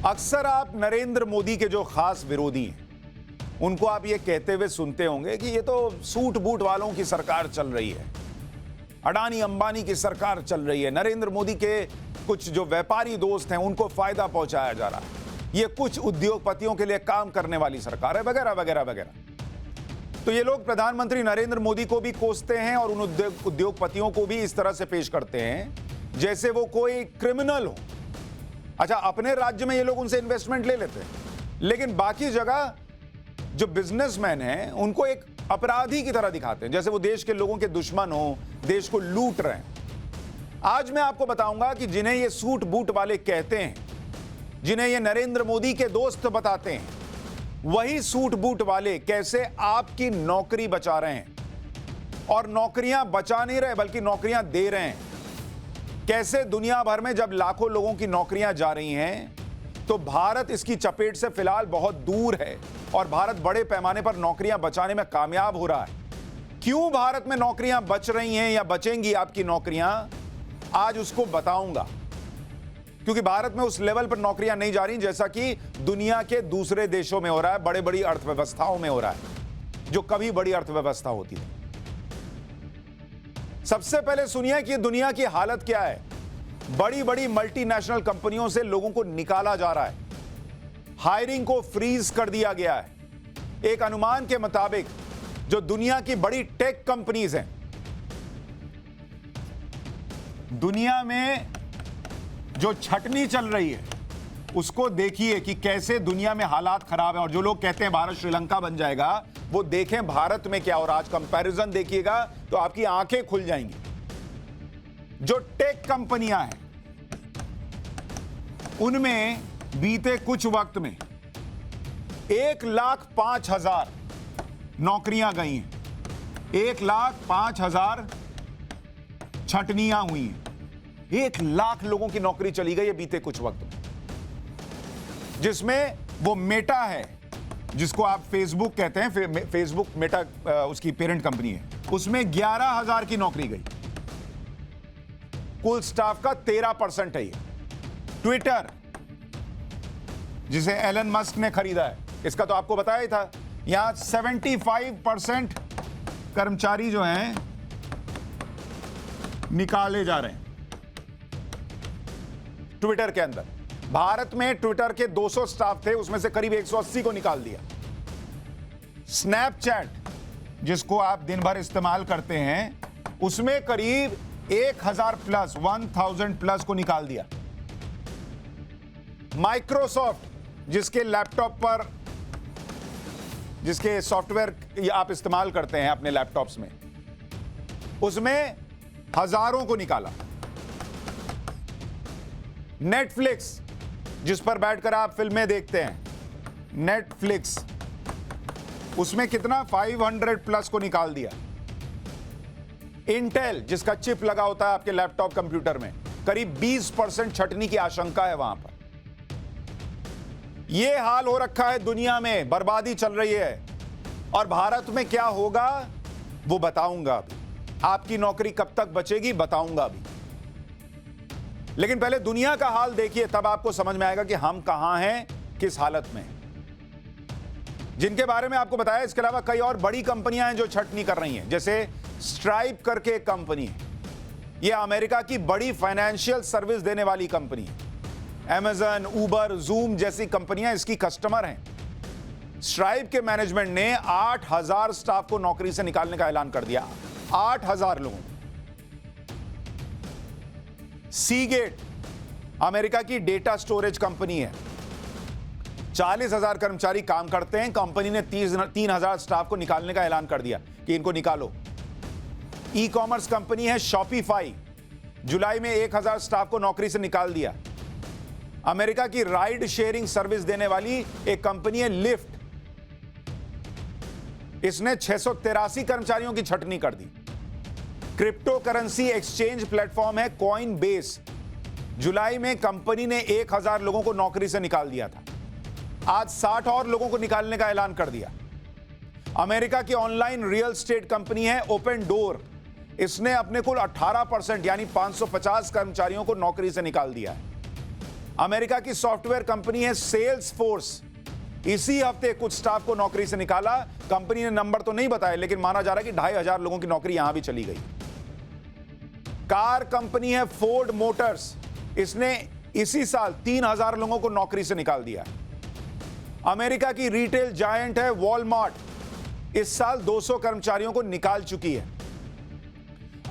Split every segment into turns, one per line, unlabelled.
अक्सर आप नरेंद्र मोदी के जो खास विरोधी हैं उनको आप ये कहते हुए सुनते होंगे कि ये तो सूट बूट वालों की सरकार चल रही है, अडानी अंबानी की सरकार चल रही है, नरेंद्र मोदी के कुछ जो व्यापारी दोस्त हैं उनको फायदा पहुंचाया जा रहा है, ये कुछ उद्योगपतियों के लिए काम करने वाली सरकार है, वगैरह वगैरह वगैरह। तो ये लोग प्रधानमंत्री नरेंद्र मोदी को भी कोसते हैं और उन उद्योगपतियों को भी इस तरह से पेश करते हैं जैसे वो कोई क्रिमिनल हो। अच्छा, अपने राज्य में ये लोग उनसे इन्वेस्टमेंट ले लेते हैं, लेकिन बाकी जगह जो बिजनेसमैन हैं उनको एक अपराधी की तरह दिखाते हैं, जैसे वो देश के लोगों के दुश्मन हो, देश को लूट रहे हैं। आज मैं आपको बताऊंगा कि जिन्हें ये सूट बूट वाले कहते हैं, जिन्हें ये नरेंद्र मोदी के दोस्त बताते हैं, वही सूट बूट वाले कैसे आपकी नौकरी बचा रहे हैं, और नौकरियां बचा नहीं रहे बल्कि नौकरियां दे रहे हैं। कैसे दुनिया भर में जब लाखों लोगों की नौकरियां जा रही हैं तो भारत इसकी चपेट से फिलहाल बहुत दूर है और भारत बड़े पैमाने पर नौकरियां बचाने में कामयाब हो रहा है। क्यों भारत में नौकरियां बच रही हैं या बचेंगी आपकी नौकरियां, आज उसको बताऊंगा। क्योंकि भारत में उस लेवल पर नौकरियां नहीं जा रही जैसा कि दुनिया के दूसरे देशों में हो रहा है, बड़े बड़ी अर्थव्यवस्थाओं में हो रहा है, जो कभी बड़ी अर्थव्यवस्था होती थी। सबसे पहले सुनिए कि दुनिया की हालत क्या है। बड़ी बड़ी मल्टीनेशनल कंपनियों से लोगों को निकाला जा रहा है, हायरिंग को फ्रीज कर दिया गया है। एक अनुमान के मुताबिक जो दुनिया की बड़ी टेक कंपनीज हैं, दुनिया में जो छटनी चल रही है उसको देखिए कि कैसे दुनिया में हालात खराब है। और जो लोग कहते हैं भारत श्रीलंका बन जाएगा, वो देखें भारत में क्या हो रहा है। आज कंपैरिजन देखिएगा तो आपकी आंखें खुल जाएंगी। जो टेक कंपनियां हैं उनमें बीते कुछ वक्त में 1,05,000 नौकरियां गई हैं, 1,05,000 छटनियां हुई हैं, 1,00,000 लोगों की नौकरी चली गई है बीते कुछ वक्त में। जिसमें वो मेटा है, जिसको आप फेसबुक कहते हैं, फेसबुक मेटा उसकी पेरेंट कंपनी है, उसमें 11,000 की नौकरी गई। कुल स्टाफ का 13% है ये। ट्विटर, जिसे एलन मस्क ने खरीदा है, इसका तो आपको बताया ही था, यहां 75% कर्मचारी जो हैं निकाले जा रहे हैं ट्विटर के अंदर। भारत में ट्विटर के 200 स्टाफ थे, उसमें से करीब 180 को निकाल दिया। स्नैपचैट, जिसको आप दिन भर इस्तेमाल करते हैं, उसमें करीब 1,000 प्लस को निकाल दिया। माइक्रोसॉफ्ट, जिसके लैपटॉप पर, जिसके सॉफ्टवेयर आप इस्तेमाल करते हैं अपने लैपटॉप्स में, उसमें हजारों को निकाला। नेटफ्लिक्स, जिस पर बैठकर आप फिल्में देखते हैं, नेटफ्लिक्स, उसमें कितना 500 प्लस को निकाल दिया। इंटेल, जिसका चिप लगा होता है आपके लैपटॉप कंप्यूटर में, करीब 20% छटनी की आशंका है वहां पर। यह हाल हो रखा है दुनिया में, बर्बादी चल रही है। और भारत में क्या होगा वो बताऊंगा अभी। आपकी नौकरी कब तक बचेगी बताऊंगा अभी। लेकिन पहले दुनिया का हाल देखिए, तब आपको समझ में आएगा कि हम कहां हैं, किस हालत में, जिनके बारे में आपको बताया। इसके अलावा कई और बड़ी कंपनियां हैं जो छटनी कर रही हैं, जैसे स्ट्राइप करके एक कंपनी है। यह अमेरिका की बड़ी फाइनेंशियल सर्विस देने वाली कंपनी है। अमेजन, उबर, जूम जैसी कंपनियां इसकी कस्टमर हैं। स्ट्राइप के मैनेजमेंट ने 8,000 स्टाफ को नौकरी से निकालने का ऐलान कर दिया, 8,000 लोगों को। सीगेट, अमेरिका की डेटा स्टोरेज कंपनी है, 40,000 कर्मचारी काम करते हैं। कंपनी ने 3,000 स्टाफ को निकालने का ऐलान कर दिया कि इनको निकालो। ई कॉमर्स कंपनी है शॉपिफाई, जुलाई में 1,000 स्टाफ को नौकरी से निकाल दिया। अमेरिका की राइड शेयरिंग सर्विस देने वाली एक कंपनी है लिफ्ट, इसने 683 कर्मचारियों की छटनी कर दी। क्रिप्टो करेंसी एक्सचेंज प्लेटफॉर्म है कॉइन बेस, जुलाई में कंपनी ने 1,000 लोगों को नौकरी से निकाल दिया था, आज 60 और लोगों को निकालने का ऐलान कर दिया। अमेरिका की ऑनलाइन रियल एस्टेट कंपनी है ओपन डोर, इसने अपने कुल 18% यानी 550 कर्मचारियों को नौकरी से निकाल दिया है। अमेरिका की सॉफ्टवेयर कंपनी है सेल्स फोर्स, इसी हफ्ते कुछ स्टाफ को नौकरी से निकाला। कंपनी ने नंबर तो नहीं बताया, लेकिन माना जा रहा है कि 2500 लोगों की नौकरी यहां भी चली गई। कार कंपनी है फोर्ड मोटर्स, इसने इसी साल 3000 लोगों को नौकरी से निकाल दिया। अमेरिका की रिटेल जायंट है वॉलमार्ट, इस साल 200 कर्मचारियों को निकाल चुकी है।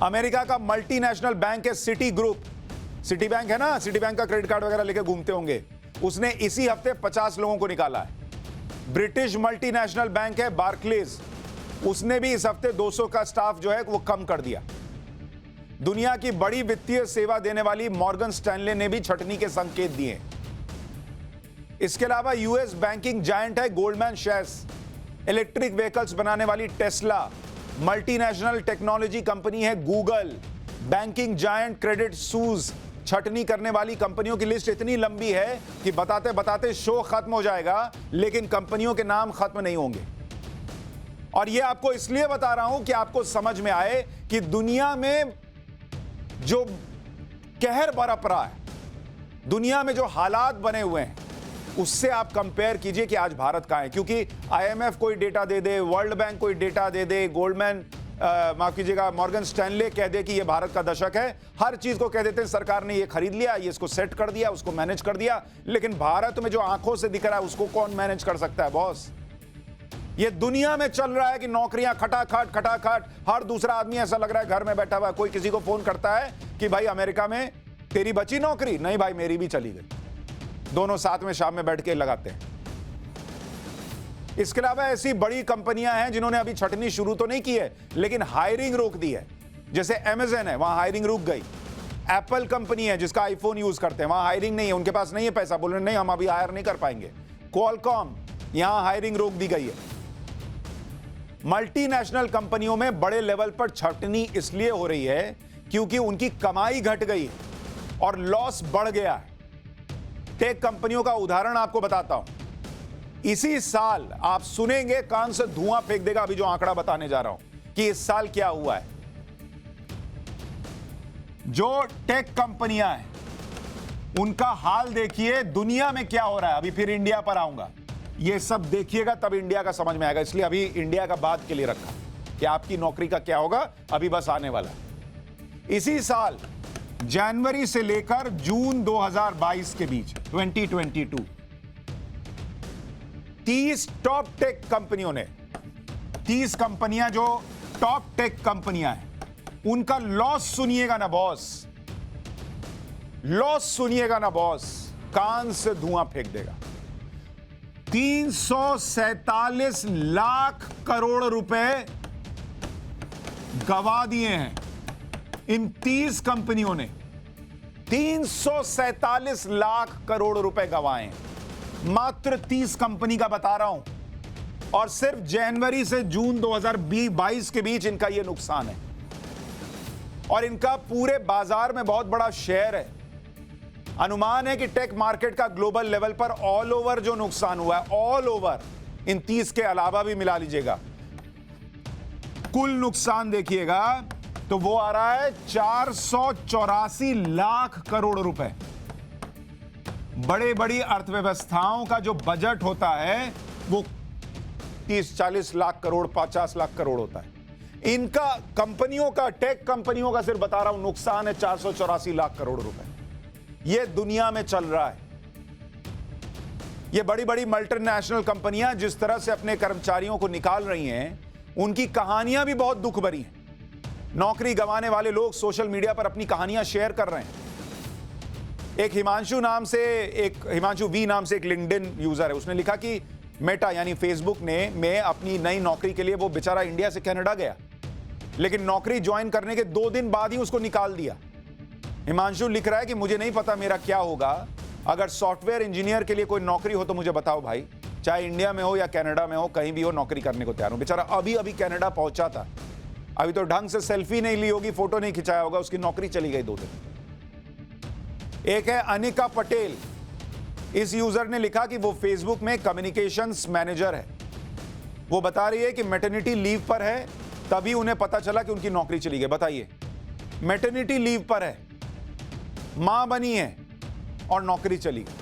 अमेरिका का मल्टीनेशनल बैंक है सिटी ग्रुप, सिटी बैंक है ना, सिटी बैंक का क्रेडिट कार्ड वगैरह लेके घूमते होंगे, उसने इसी हफ्ते 50 लोगों को निकाला है। ब्रिटिश मल्टीनेशनल बैंक है बार्कलेज, उसने भी इस हफ्ते 200 का स्टाफ जो है वो कम कर दिया। दुनिया की बड़ी वित्तीय सेवा देने वाली मॉर्गन स्टैनले ने भी छटनी के संकेत दिए। इसके अलावा यूएस बैंकिंग जायंट है गोल्डमैन सैक्स, इलेक्ट्रिक व्हीकल्स बनाने वाली टेस्ला, मल्टीनेशनल टेक्नोलॉजी कंपनी है गूगल, बैंकिंग जायंट क्रेडिट सूज, छटनी करने वाली कंपनियों की लिस्ट इतनी लंबी है कि बताते बताते शो खत्म हो जाएगा, लेकिन कंपनियों के नाम खत्म नहीं होंगे। और यह आपको इसलिए बता रहा हूं कि आपको समझ में आए कि दुनिया में जो कहर बरप रहा है, दुनिया में जो हालात बने हुए हैं, उससे आप कंपेयर कीजिए कि आज भारत कहां है। क्योंकि आईएमएफ कोई डेटा दे दे, वर्ल्ड बैंक कोई डेटा दे दे, गोल्डमैन माफ कीजिएगा मॉर्गन स्टैनले कह दे कि ये भारत का दशक है, हर चीज को कह देते हैं सरकार ने ये खरीद लिया, ये इसको सेट कर दिया, उसको मैनेज कर दिया। लेकिन भारत में जो आंखों से दिख रहा है उसको कौन मैनेज कर सकता है बॉस? ये दुनिया में चल रहा है कि नौकरियां खटाखट खटाखट, हर दूसरा आदमी ऐसा लग रहा है घर में बैठा हुआ है। कोई किसी को फोन करता है कि भाई अमेरिका में तेरी बची नौकरी? नहीं भाई मेरी भी चली गई। दोनों साथ में शाम में बैठ के लगाते हैं। इसके अलावा ऐसी बड़ी कंपनियां हैं जिन्होंने अभी छटनी शुरू तो नहीं की है, लेकिन हायरिंग रोक दी है। जैसे अमेज़न है, वहां हायरिंग रुक गई। एप्पल कंपनी है जिसका आईफोन यूज करते हैं, वहां हायरिंग नहीं है, उनके पास नहीं है पैसा, बोल रहे नहीं हम अभी हायर नहीं कर पाएंगे। क्वालकॉम, यहां हायरिंग रोक दी गई है। मल्टीनेशनल कंपनियों में बड़े लेवल पर छटनी इसलिए हो रही है क्योंकि उनकी कमाई घट गई और लॉस बढ़ गया है। टेक कंपनियों का उदाहरण आपको बताता हूं। इसी साल आप सुनेंगे, कान से धुआं फेंक देगा अभी जो आंकड़ा बताने जा रहा हूं कि इस साल क्या हुआ है। जो टेक कंपनियां हैं उनका हाल देखिए, दुनिया में क्या हो रहा है। अभी फिर इंडिया पर आऊंगा, ये सब देखिएगा तब इंडिया का समझ में आएगा, इसलिए अभी इंडिया का बात के लिए रखा कि आपकी नौकरी का क्या होगा, अभी बस आने वाला। इसी साल जनवरी से लेकर जून 2022 के बीच 2022 30 टॉप टेक कंपनियों ने, 30 कंपनियां जो टॉप टेक कंपनियां हैं, उनका लॉस सुनिएगा ना बॉस, लॉस सुनिएगा ना बॉस, कान से धुआं फेंक देगा। 347 लाख करोड़ रुपए गवा दिए हैं इन 30 कंपनियों ने। 347 लाख करोड़ रुपए गवाए, मात्र 30 कंपनी का बता रहा हूं, और सिर्फ जनवरी से जून 2022 के बीच इनका यह नुकसान है। और इनका पूरे बाजार में बहुत बड़ा शेयर है। अनुमान है कि टेक मार्केट का ग्लोबल लेवल पर ऑल ओवर जो नुकसान हुआ है, ऑल ओवर इन 30 के अलावा भी मिला लीजिएगा, कुल नुकसान देखिएगा तो वो आ रहा है 484 लाख करोड़ रुपए। बड़े बड़ी अर्थव्यवस्थाओं का जो बजट होता है वो 30-40 लाख करोड़, 50 लाख करोड़ होता है। इनका कंपनियों का, टेक कंपनियों का सिर्फ बता रहा हूं नुकसान है 484 लाख करोड़ रुपए। ये दुनिया में चल रहा है। ये बड़ी बड़ी मल्टीनेशनल कंपनियां जिस तरह से अपने कर्मचारियों को निकाल रही हैं, उनकी कहानियां भी बहुत दुख भरी हैं। नौकरी गंवाने वाले लोग सोशल मीडिया पर अपनी कहानियां शेयर कर रहे हैं। एक हिमांशु वी नाम से एक लिंक्डइन यूजर है, उसने लिखा कि मेटा यानी फेसबुक ने में अपनी नई नौकरी के लिए वो बेचारा इंडिया से कनाडा गया, लेकिन नौकरी ज्वाइन करने के 2 दिन बाद ही उसको निकाल दिया। हिमांशु लिख रहा है कि मुझे नहीं पता मेरा क्या होगा, अगर सॉफ्टवेयर इंजीनियर के लिए कोई नौकरी हो तो मुझे बताओ भाई, चाहे इंडिया में हो या कनाडा में हो, कहीं भी हो, नौकरी करने को तैयार हूं। बेचारा अभी अभी कनाडा पहुंचा था, अभी तो ढंग से सेल्फी नहीं ली होगी, फोटो नहीं खिंचाया होगा, उसकी नौकरी चली गई 2 दिन। एक है अनिका पटेल, इस यूजर ने लिखा कि वो फेसबुक में कम्युनिकेशंस मैनेजर है। वो बता रही है कि मैटरनिटी लीव पर है, तभी उन्हें पता चला कि उनकी नौकरी चली गई। बताइए, मैटरनिटी लीव पर है, मां बनी है, और नौकरी चली गई।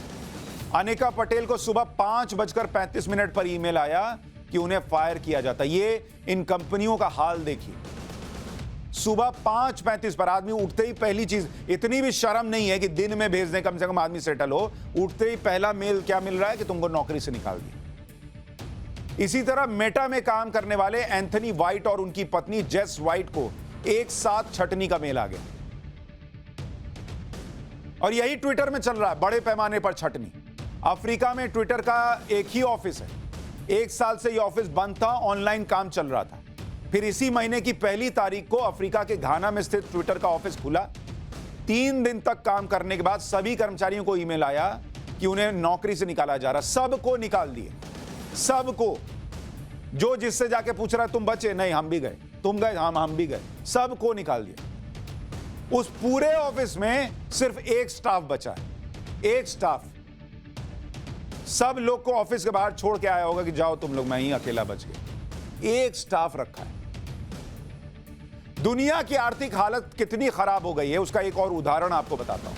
अनिका पटेल को सुबह 5:35 पर ईमेल आया कि उन्हें फायर किया जाता। ये इन कंपनियों का हाल देखिए, सुबह 5:35 पर आदमी उठते ही पहली चीज, इतनी भी शर्म नहीं है कि दिन में भेज दें, कम से कम आदमी सेटल हो। उठते ही पहला मेल क्या मिल रहा है कि तुमको नौकरी से निकाल दिया। इसी तरह मेटा में काम करने वाले एंथनी वाइट और उनकी पत्नी जेस वाइट को एक साथ छटनी का मेल आ गया। और यही ट्विटर में चल रहा है, बड़े पैमाने पर छटनी। अफ्रीका में ट्विटर का एक ही ऑफिस है, 1 साल से यह ऑफिस बंद था, ऑनलाइन काम चल रहा था। फिर इसी महीने की 1 तारीख को अफ्रीका के घाना में स्थित ट्विटर का ऑफिस खुला। 3 दिन तक काम करने के बाद सभी कर्मचारियों को ईमेल आया कि उन्हें नौकरी से निकाला जा रहा। सबको निकाल दिए, सबको। जो जिससे जाके पूछ रहा है तुम बचे, नहीं हम भी गए, तुम गए, हम भी गए, सबको निकाल दिया। उस पूरे ऑफिस में सिर्फ एक स्टाफ बचा है, एक स्टाफ। सब लोग को ऑफिस के बाहर छोड़ के आया होगा कि जाओ तुम लोग, मैं ही अकेला बच गया। एक स्टाफ रखा है। दुनिया की आर्थिक हालत कितनी खराब हो गई है उसका एक और उदाहरण आपको बताता हूं।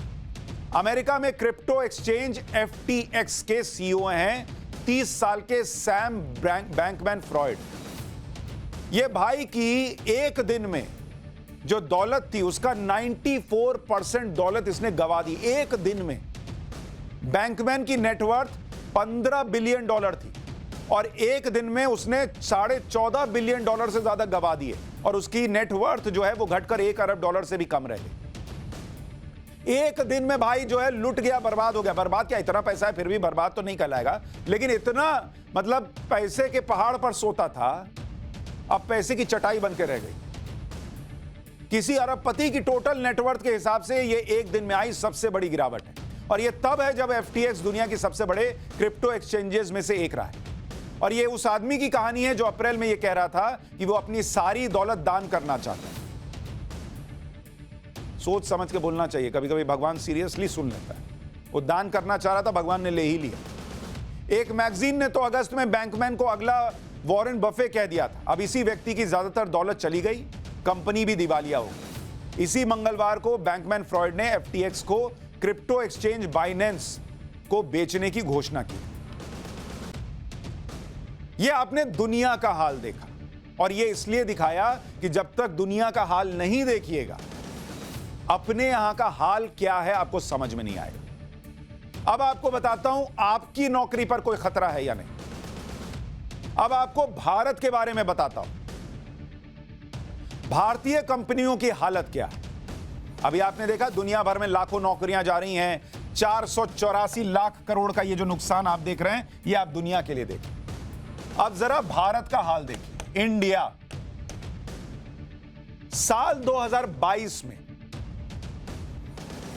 अमेरिका में क्रिप्टो एक्सचेंज FTX के CEO हैं 30 साल के सैम बैंकमैन फ्रॉइड। ये भाई की एक दिन में जो दौलत थी उसका 94% दौलत इसने गवा दी एक दिन में। बैंकमैन की नेटवर्थ $15 बिलियन थी और एक दिन में उसने $14.5 बिलियन से ज्यादा गवा दिए और उसकी नेटवर्थ जो है वो घटकर $1 अरब से भी कम रह गई। एक दिन में भाई जो है लुट गया, बर्बाद हो गया। बर्बाद क्या, इतना पैसा है फिर भी बर्बाद तो नहीं कहलाएगा, लेकिन इतना मतलब पैसे के पहाड़ पर सोता था, अब पैसे की चटाई बन के रह गई। किसी अरबपति की टोटल नेटवर्थ के हिसाब से ये एक दिन में आई सबसे बड़ी गिरावट है। और ये तब है जब FTX दुनिया की सबसे बड़े क्रिप्टो एक्सचेंजेस में से एक रहा है। और ये उस आदमी की कहानी है जो अप्रैल में ये कह रहा था कि वो अपनी सारी दौलत दान करना चाहता है। सोच समझ के बोलना चाहिए, कभी कभी भगवान सीरियसली सुन लेता है। वो दान करना चाह रहा था, भगवान ने ले ही लिया। एक मैगजीन ने तो अगस्त में बैंकमैन को अगला वॉरेन बफे कह दिया था। अब इसी व्यक्ति की ज्यादातर दौलत चली गई, कंपनी भी दिवालिया हो गई। इसी मंगलवार को बैंकमैन फ्रॉइड ने FTX को क्रिप्टो एक्सचेंज बाइनेंस को बेचने की घोषणा की। यह आपने दुनिया का हाल देखा और यह इसलिए दिखाया कि जब तक दुनिया का हाल नहीं देखिएगा, अपने यहां का हाल क्या है आपको समझ में नहीं आएगा। अब आपको बताता हूं आपकी नौकरी पर कोई खतरा है या नहीं। अब आपको भारत के बारे में बताता हूं, भारतीय कंपनियों की हालत क्या है। अभी आपने देखा दुनिया भर में लाखों नौकरियां जा रही हैं, 484 लाख करोड़ का ये जो नुकसान आप देख रहे हैं, ये आप दुनिया के लिए देखें। अब जरा भारत का हाल देखिए। इंडिया साल 2022 में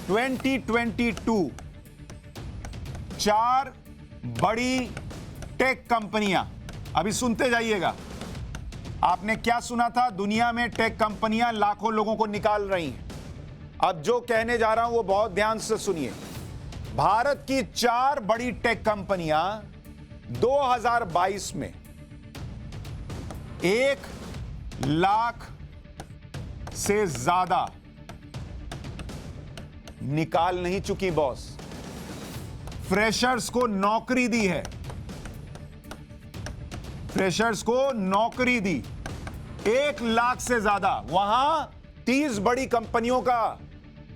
2022 4 बड़ी टेक कंपनियां, अभी सुनते जाइएगा। आपने क्या सुना था? दुनिया में टेक कंपनियां लाखों लोगों को निकाल रही हैं। अब जो कहने जा रहा हूं वो बहुत ध्यान से सुनिए। भारत की 4 बड़ी टेक कंपनियां 2022 में 1 लाख से ज्यादा निकाल नहीं चुकी बॉस। फ्रेशर्स को नौकरी दी है, फ्रेशर्स को नौकरी दी 1 लाख से ज्यादा। वहां 30 बड़ी कंपनियों का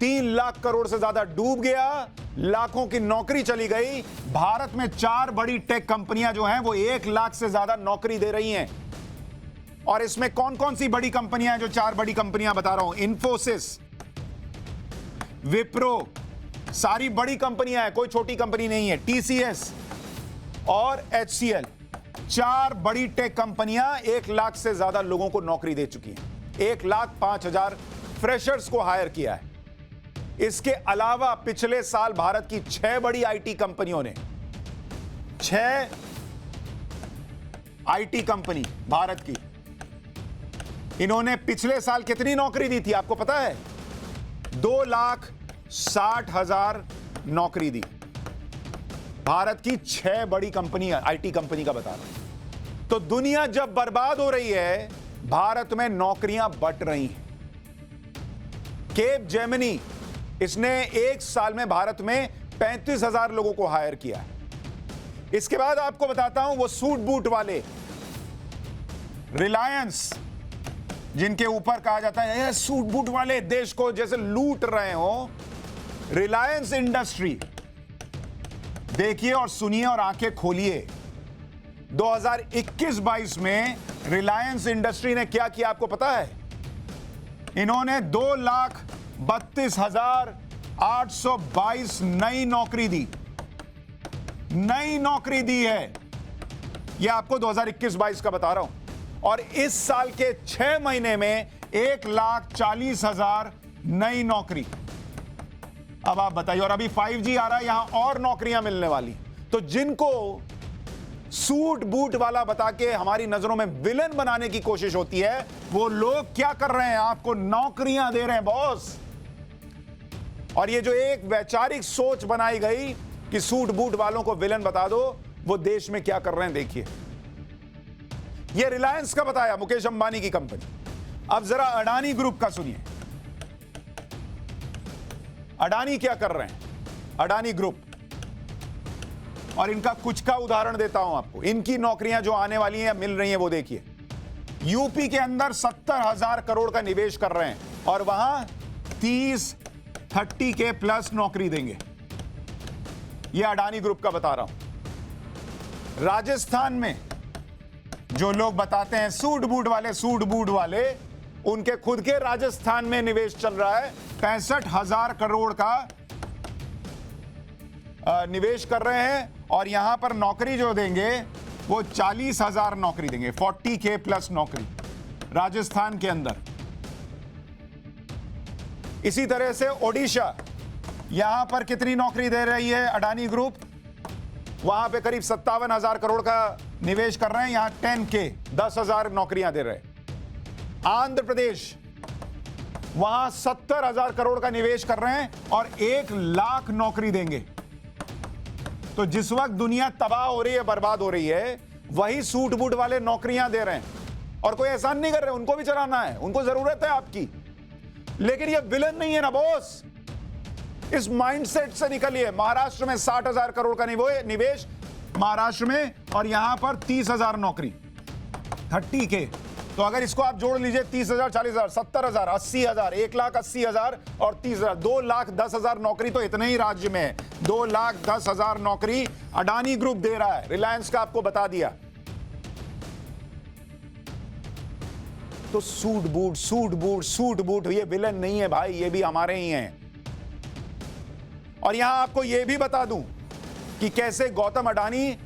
3 लाख करोड़ से ज्यादा डूब गया, लाखों की नौकरी चली गई। भारत में 4 बड़ी टेक कंपनियां जो हैं वो 1 लाख से ज्यादा नौकरी दे रही हैं। और इसमें कौन कौन सी बड़ी कंपनियां हैं? जो 4 बड़ी कंपनियां बता रहा हूं, इन्फोसिस, विप्रो, सारी बड़ी कंपनियां हैं, कोई छोटी कंपनी नहीं है। TCS और HCL, 4 बड़ी टेक कंपनियां 1 लाख से ज्यादा लोगों को नौकरी दे चुकी हैं। 1,05,000 फ्रेशर्स को हायर किया है। इसके अलावा पिछले साल भारत की 6 बड़ी IT कंपनियों ने, 6 IT कंपनी भारत की, इन्होंने पिछले साल कितनी नौकरी दी थी आपको पता है? 2,60,000 नौकरी दी। भारत की 6 बड़ी कंपनी, IT कंपनी का बता रहा हूं। तो दुनिया जब बर्बाद हो रही है, भारत में नौकरियां बट रही हैं। केप जेमिनी, इसने 1 साल में भारत में 35,000 लोगों को हायर किया है। इसके बाद आपको बताता हूं वो सूट बूट वाले रिलायंस, जिनके ऊपर कहा जाता है ये सूट बूट वाले देश को जैसे लूट रहे हो। रिलायंस इंडस्ट्री, देखिए और सुनिए और आंखें खोलिए। 2021-22 में रिलायंस इंडस्ट्री ने क्या किया आपको पता है? इन्होंने 2,32,822 नई नौकरी दी। नई नौकरी दी है। यह आपको 2021-22 का बता रहा हूं। और इस साल के 6 महीने में 1,40,000 नई नौकरी। अब आप बताइए, और अभी 5G आ रहा है, यहां और नौकरियां मिलने वाली। तो जिनको सूट बूट वाला बता के हमारी नजरों में विलन बनाने की कोशिश होती है, वो लोग क्या कर रहे हैं? आपको नौकरियां दे रहे हैं बॉस। और ये जो एक वैचारिक सोच बनाई गई कि सूट बूट वालों को विलन बता दो, वो देश में क्या कर रहे हैं देखिए। ये रिलायंस का बताया, मुकेश अंबानी की कंपनी। अब जरा अडानी ग्रुप का सुनिए। अडानी क्या कर रहे हैं? अडानी ग्रुप, और इनका कुछ का उदाहरण देता हूं आपको। इनकी नौकरियां जो आने वाली हैं, मिल रही हैं, वो देखिए। यूपी के अंदर 70,000 करोड़ का निवेश कर रहे हैं और वहां 30 के प्लस नौकरी देंगे। यह अडानी ग्रुप का बता रहा हूं। राजस्थान में जो लोग बताते हैं सूट बूट वाले, उनके खुद के राजस्थान में निवेश चल रहा है। 65,000 करोड़ का निवेश कर रहे हैं और यहां पर नौकरी जो देंगे वो 40,000 नौकरी देंगे। 40K प्लस नौकरी राजस्थान के अंदर। इसी तरह से ओडिशा, यहां पर कितनी नौकरी दे रही है अडानी ग्रुप? वहां पे करीब 57,000 करोड़ का निवेश कर रहे हैं, यहां 10K 10,000 नौकरियां दे रहे हैं। आंध्र प्रदेश, वहां 70,000 करोड़ का निवेश कर रहे हैं और 1,00,000 नौकरी देंगे। तो जिस वक्त दुनिया तबाह हो रही है, बर्बाद हो रही है, वही सूट बूट वाले नौकरियां दे रहे हैं और कोई एहसान नहीं कर रहे। उनको भी चलाना है, उनको जरूरत है आपकी, लेकिन ये विलन नहीं है ना बॉस। इस माइंडसेट से निकलिए। महाराष्ट्र में 60,000 करोड़ का निवेश महाराष्ट्र में, और यहां पर 30,000 नौकरी 30K। तो अगर इसको आप जोड़ लीजिए, 30,000, 40,000, 70,000, 80,000, 1,80,000 और 30,000, 2,10,000 नौकरी तो इतने ही राज्य में है। 2,10,000 नौकरी अडानी ग्रुप दे रहा है। रिलायंस का आपको बता दिया। तो सूट बूट ये विलन नहीं है भाई, ये भी हमारे ही हैं। और यहां आपको यह भी बता दूं कि कैसे गौतम अडानी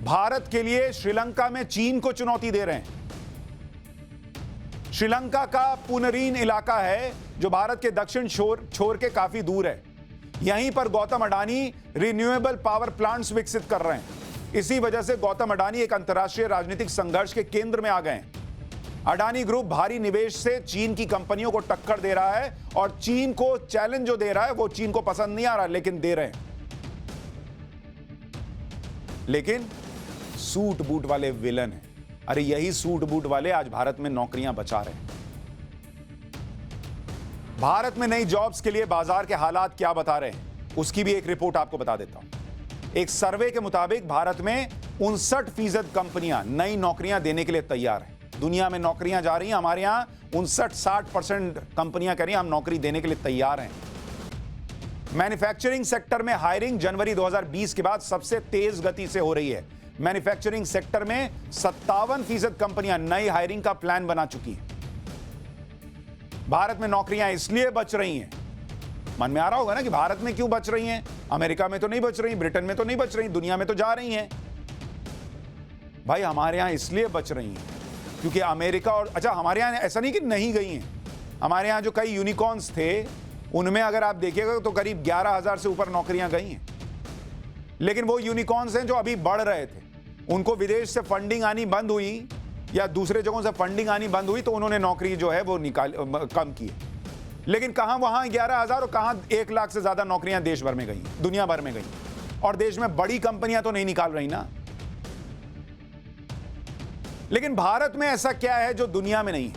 भारत के लिए श्रीलंका में चीन को चुनौती दे रहे हैं। श्रीलंका का पुनरीन इलाका है जो भारत के दक्षिण छोर के काफी दूर है। यहीं पर Gautam Adani renewable power plants विकसित कर रहे हैं। इसी वजह से गौतम अडानी एक अंतर्राष्ट्रीय राजनीतिक संघर्ष के केंद्र में आ गए हैं। अडानी ग्रुप भारी निवेश से चीन की कंपनियों को टक्कर दे रहा है और चीन को चैलेंज जो दे रहा है वो चीन को पसंद नहीं आ रहा, लेकिन दे रहे हैं। लेकिन सूट बूट वाले विलन हैं। अरे यही सूट बूट वाले आज भारत में नौकरियां बचा रहे हैं। भारत में नई जॉब्स के लिए बाजार के हालात क्या बता रहे हैं, उसकी भी एक रिपोर्ट आपको बता देता हूं। एक सर्वे के मुताबिक भारत में 59% कंपनियां नई नौकरियां देने के लिए तैयार हैं। दुनिया में नौकरियां जा रही हैं, हमारे यहां 59-60% कंपनियां कह रही हैं हम नौकरी देने के लिए तैयार हैं। मैन्युफैक्चरिंग सेक्टर में हायरिंग जनवरी 2020 के बाद सबसे तेज गति से हो रही है। मैन्युफैक्चरिंग सेक्टर में 57% कंपनियां नई हायरिंग का प्लान बना चुकी हैं। भारत में नौकरियां इसलिए बच रही हैं, मन में आ रहा होगा ना कि भारत में क्यों बच रही हैं? अमेरिका में तो नहीं बच रही, ब्रिटेन में तो नहीं बच रही, दुनिया में तो जा रही हैं। भाई हमारे यहां इसलिए बच रही हैं क्योंकि अमेरिका और अच्छा, हमारे यहां ऐसा नहीं कि नहीं गई हैं। हमारे यहां जो कई यूनिकॉर्न्स थे, उनमें अगर आप देखिएगा तो करीब 11,000 से ऊपर नौकरियां गई हैं। लेकिन वो यूनिकॉर्न्स हैं जो अभी बढ़ रहे थे, उनको विदेश से फंडिंग आनी बंद हुई या दूसरे जगहों से फंडिंग आनी बंद हुई, तो उन्होंने नौकरी जो है वो कम की। लेकिन कहां वहां 11,000 और कहां 1,00,000 से ज्यादा नौकरियां देश भर में गई, दुनिया भर में गई। और देश में बड़ी कंपनियां तो नहीं निकाल रही ना। लेकिन भारत में ऐसा क्या है जो दुनिया में नहीं है?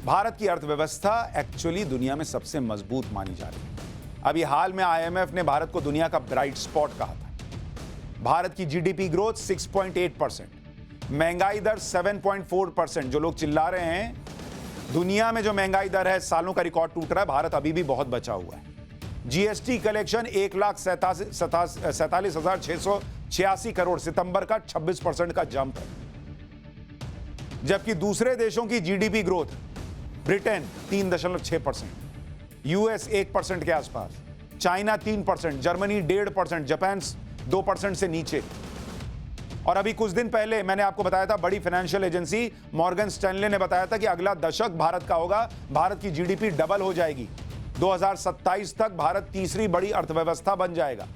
भारत की अर्थव्यवस्था एक्चुअली दुनिया में सबसे मजबूत मानी जा रही है। अभी हाल में आईएमएफ ने भारत को दुनिया का ब्राइट स्पॉट कहा था। भारत की जीडीपी ग्रोथ 6.8%, महंगाई दर 7.4%। जो लोग चिल्ला रहे हैं दुनिया में जो महंगाई दर है सालों का रिकॉर्ड टूट रहा है, भारत अभी भी बहुत बचा हुआ है। जीएसटी कलेक्शन 1,47,686 करोड़, सितंबर का 26% का जंप है। जबकि दूसरे देशों की जीडीपी ग्रोथ, ब्रिटेन 3.6%, यूएस 1% के आसपास, चाइना 3%, जर्मनी 1.5%, जापान 2% से नीचे। और अभी कुछ दिन पहले मैंने आपको बताया था, बड़ी फाइनेंशियल एजेंसी मॉर्गन स्टैनले ने बताया था कि अगला दशक भारत का होगा, भारत की जीडीपी डबल हो जाएगी, 2027 तक भारत तीसरी बड़ी अर्थव्यवस्था बन जाएगा।